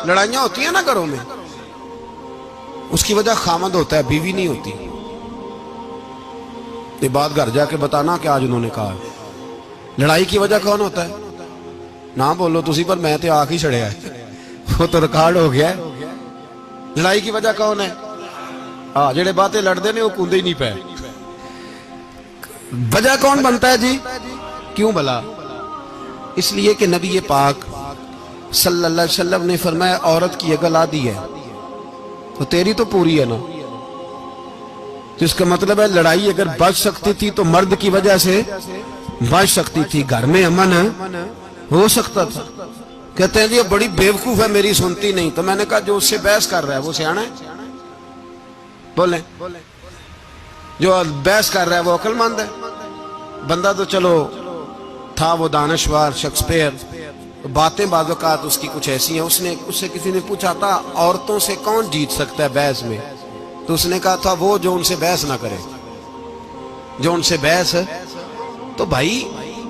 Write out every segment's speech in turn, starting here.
لڑائیاں ہوتی ہیں نا گھروں میں، اس کی وجہ خامد ہوتا ہے، بیوی نہیں ہوتی. یہ بات گھر جا کے بتانا کہ آج انہوں نے کہا. لڑائی کی وجہ کون ہوتا ہے؟ نہ بولو تسی، پر میں تے آنکھ ہی چھڑیا ہے، وہ تو ریکارڈ ہو گیا ہے. لڑائی کی وجہ کون ہے؟ ہاں، جڑے باتیں لڑتے ہیں وہ کوندے ہی نہیں پے. وجہ کون بنتا ہے جی؟ کیوں بلا؟ اس لیے کہ نبی پاک صلی اللہ علیہ وسلم نے فرمایا عورت کی اگر آدھی ہے تو تیری تو پوری ہے نا. تو اس کا مطلب ہے لڑائی اگر بچ سکتی تھی تو مرد کی وجہ سے بچ سکتی تھی، گھر میں امن ہو سکتا تھا. کہتے ہیں جی یہ بڑی بیوقوف ہے، میری سنتی نہیں. تو میں نے کہا جو اس سے بحث کر رہا ہے وہ سیانا ہے؟ بولیں، جو بحث کر رہا ہے وہ عقل مند ہے؟ بندہ تو چلو تھا وہ دانشور شیکسپیئر، باتیں بعض اوقات اس کی کچھ ایسی ہیں. اس سے کسی نے پوچھا تھا عورتوں سے کون جیت سکتا ہے بحث میں، تو اس نے کہا تھا وہ جو ان سے بحث نہ کرے، جو ان سے بحث. تو بھائی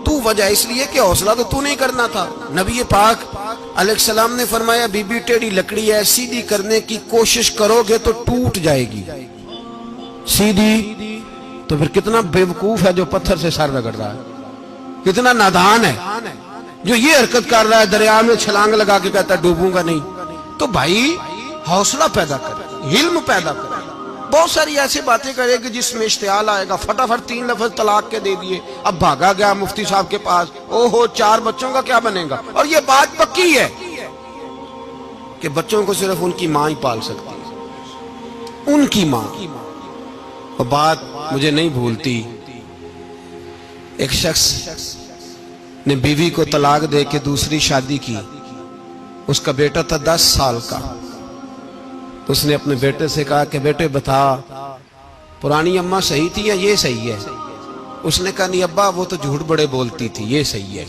تو وجہ اس لیے کہ حوصلہ تو نہیں کرنا تھا. نبی پاک علیہ السلام نے فرمایا بی بی ٹیڑھی لکڑی ہے، سیدھی کرنے کی کوشش کرو گے تو ٹوٹ جائے گی. سیدھی تو پھر کتنا بیوقوف ہے جو پتھر سے سر رگڑ رہا ہے، کتنا نادان ہے جو یہ حرکت کر رہا ہے، دریا میں چھلانگ لگا کے کہتا ہے ڈوبوں گا نہیں. تو بھائی حوصلہ پیدا کرے، علم پیدا کرے. بہت ساری ایسی باتیں کرے کہ جس میں اشتعال آئے گا، فٹافٹ 3 لفظ طلاق کے دے دیے، اب بھاگا گیا مفتی صاحب کے پاس، او ہو 4 بچوں کا کیا بنے گا. اور یہ بات پکی ہے کہ بچوں کو صرف ان کی ماں ہی پال سکتی ہے، ان کی ماں. اور بات مجھے نہیں بھولتی، ایک شخص نے بیوی کو طلاق دے کے دوسری شادی کی. اس کا بیٹا تھا 10 سال کا. تو اس نے اپنے بیٹے سے کہا کہ بیٹے بتا پرانی اماں صحیح تھی یا یہ صحیح ہے؟ اس نے کہا نہیں ابا وہ تو جھوٹ بڑے بولتی تھی، یہ صحیح ہے.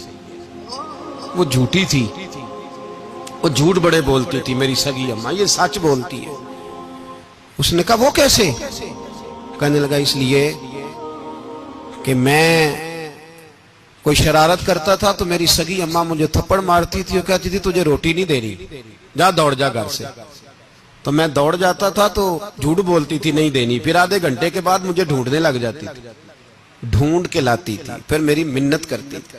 وہ جھوٹی تھی، وہ جھوٹ بڑے بولتی تھی میری سگی اماں، یہ سچ بولتی ہے. اس نے کہا وہ کیسے؟ کہنے لگا اس لیے کہ میں کوئی شرارت کرتا تھا تو میری سگی اماں مجھے تھپڑ مارتی تھی اور کہتی تھی تجھے روٹی نہیں دے رہی، جا دوڑ جا گھر سے. تو میں دوڑ جاتا تھا تو جھوٹ بولتی تھی نہیں دینی، پھر آدھے گھنٹے کے بعد مجھے ڈھونڈنے لگ جاتی تھی، ڈھونڈ کے لاتی تھی، پھر میری منت کرتی تھی،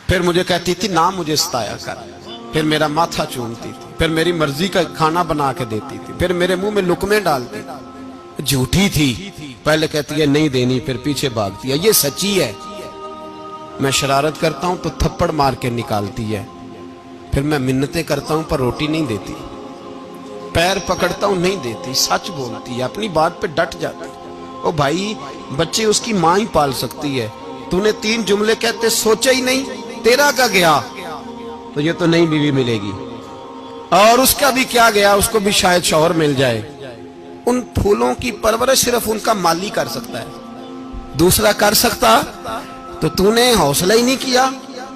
پھر مجھے کہتی تھی نہ مجھے ستایا کر، پھر میرا ماتھا چومتی تھی، پھر میری مرضی کا کھانا بنا کے دیتی تھی، پھر میرے منہ میں لقمے ڈالتی تھی. جھوٹی تھی، پہلے کہتی ہے نہیں دینی، پھر پیچھے بھاگتی ہے. یہ سچی ہے. میں شرارت کرتا ہوں تو تھپڑ مار کے نکالتی ہے، پھر میں منتیں کرتا ہوں پر روٹی نہیں دیتی، پیر پکڑتا ہوں نہیں دیتی. سچ بولتی ہے، اپنی بات پہ ڈٹ جاتی. او بھائی بچے اس کی ماں ہی پال سکتی ہے. تو نے 3 جملے کہتے سوچا ہی نہیں، تیرا کا گیا تو یہ تو نئی بیوی ملے گی، اور اس کا بھی کیا گیا، اس کو بھی شاید شوہر مل جائے. ان پھولوں کی پرورش صرف ان کا مالی کر سکتا ہے، دوسرا کر سکتا. تو نے حوصلہ ہی نہیں کیا.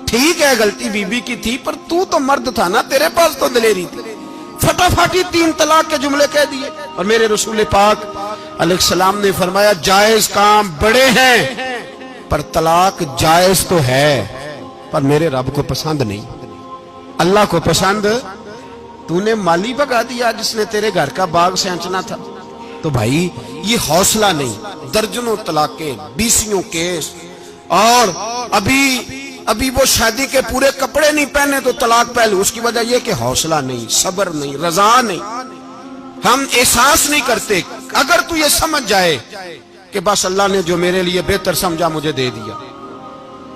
ٹھیک ہے غلطی بی بی کی تھی، پر تو مرد تھا نا، تیرے پاس تو دلیری تھی. فٹافٹ 3 طلاق کے جملے کہہ دیے. اور میرے رسول پاک علیہ السلام نے فرمایا جائز کام بڑے ہیں پر طلاق جائز تو ہے، پر میرے رب کو پسند نہیں، اللہ کو پسند. تو نے مالی بگا دیا جس نے تیرے گھر کا باغ سینچنا تھا. تو بھائی یہ حوصلہ نہیں. درجنوں طلاقیں، 20 کیس، اور ابھی وہ شادی کے پورے کپڑے نہیں پہنے تو طلاق پہلے. اس کی وجہ یہ کہ حوصلہ نہیں، صبر نہیں، رضا نہیں. ہم احساس نہیں کرتے. اگر تو یہ سمجھ جائے کہ بس اللہ نے جو میرے لیے بہتر سمجھا مجھے دے دیا،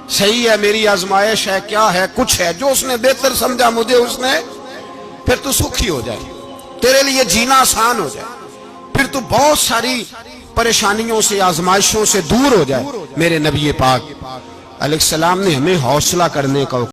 صحیح ہے میری آزمائش ہے، کیا ہے کچھ ہے جو اس نے بہتر سمجھا مجھے، اس نے، پھر تو سکھی ہو جائے، تیرے لیے جینا آسان ہو جائے، پھر تو بہت ساری پریشانیوں سے آزمائشوں سے دور ہو جائے. میرے نبی پاک علیہ السلام نے ہمیں حوصلہ کرنے کا